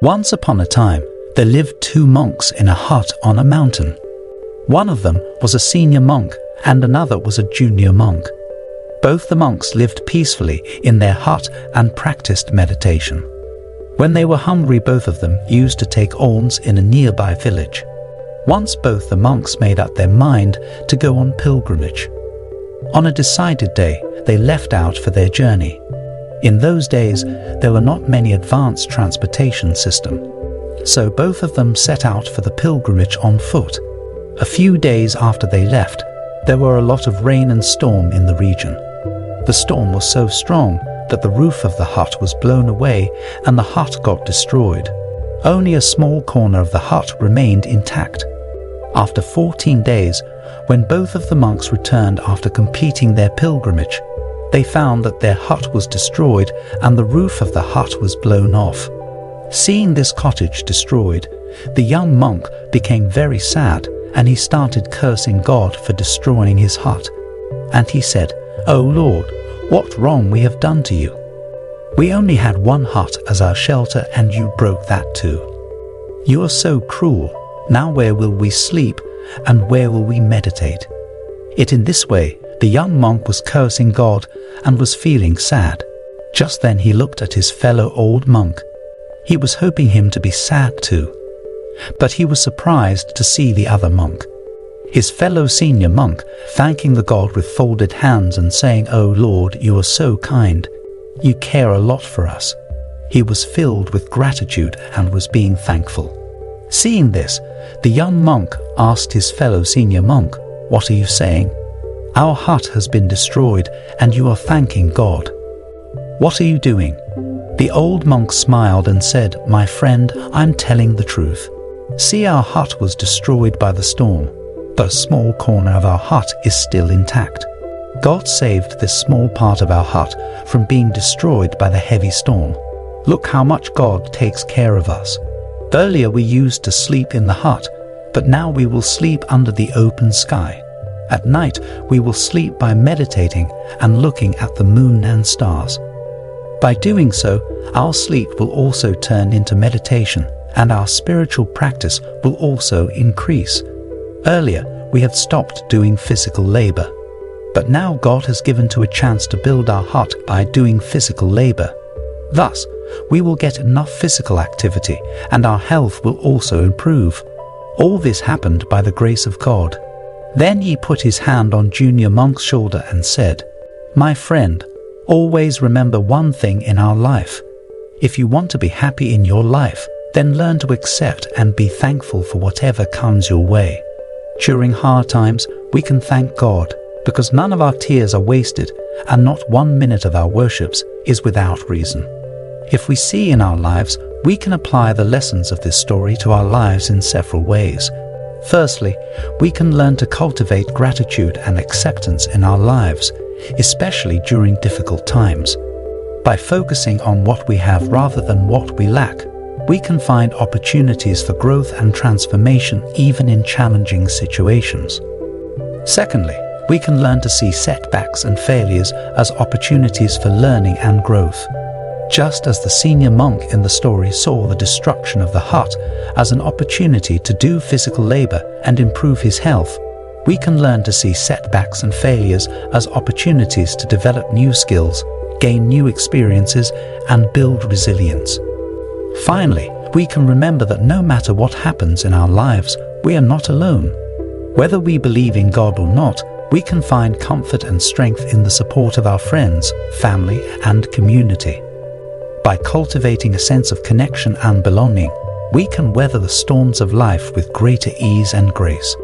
Once upon a time, there lived two monks in a hut on a mountain. One of them was a senior monk and another was a junior monk. Both the monks lived peacefully in their hut and practiced meditation. When they were hungry, both of them used to take alms in a nearby village. Once both the monks made up their mind to go on pilgrimage. On a decided day, they left out for their journey. In those days, there were not many advanced transportation systems, so both of them set out for the pilgrimage on foot. A few days after they left, there were a lot of rain and storm in the region. The storm was so strong that the roof of the hut was blown away and the hut got destroyed. Only a small corner of the hut remained intact. After 14 days, when both of the monks returned after completing their pilgrimage, they found that their hut was destroyed and the roof of the hut was blown off. Seeing this cottage destroyed, the young monk became very sad and he started cursing God for destroying his hut. And he said, "O Lord, what wrong we have done to you? We only had one hut as our shelter and you broke that too. You are so cruel. Now where will we sleep and where will we meditate?" It in this way, the young monk was cursing God and was feeling sad. Just then he looked at his fellow old monk. He was hoping him to be sad too. But he was surprised to see the other monk, his fellow senior monk, thanking the God with folded hands and saying, "O Lord, you are so kind. You care a lot for us." He was filled with gratitude and was being thankful. Seeing this, the young monk asked his fellow senior monk, "What are you saying? Our hut has been destroyed and you are thanking God. What are you doing?" The old monk smiled and said, "My friend, I'm telling the truth. See, our hut was destroyed by the storm, but a small corner of our hut is still intact. God saved this small part of our hut from being destroyed by the heavy storm. Look how much God takes care of us. Earlier we used to sleep in the hut, but now we will sleep under the open sky. At night we will sleep by meditating and looking at the moon and stars. By doing so, our sleep will also turn into meditation and our spiritual practice will also increase. Earlier, we had stopped doing physical labor, but now God has given to a chance to build our hut by doing physical labor. Thus, we will get enough physical activity and our health will also improve. All this happened by the grace of God." Then he put his hand on junior monk's shoulder and said, "My friend, always remember one thing in our life. If you want to be happy in your life, then learn to accept and be thankful for whatever comes your way. During hard times, we can thank God because none of our tears are wasted and not 1 minute of our worships is without reason. If we see in our lives, we can apply the lessons of this story to our lives in several ways. Firstly, we can learn to cultivate gratitude and acceptance in our lives, especially during difficult times. By focusing on what we have rather than what we lack, we can find opportunities for growth and transformation even in challenging situations. Secondly, we can learn to see setbacks and failures as opportunities for learning and growth. Just as the senior monk in the story saw the destruction of the hut as an opportunity to do physical labor and improve his health, we can learn to see setbacks and failures as opportunities to develop new skills, gain new experiences, and build resilience. Finally, we can remember that no matter what happens in our lives, we are not alone. Whether we believe in God or not, we can find comfort and strength in the support of our friends, family, and community. By cultivating a sense of connection and belonging, we can weather the storms of life with greater ease and grace.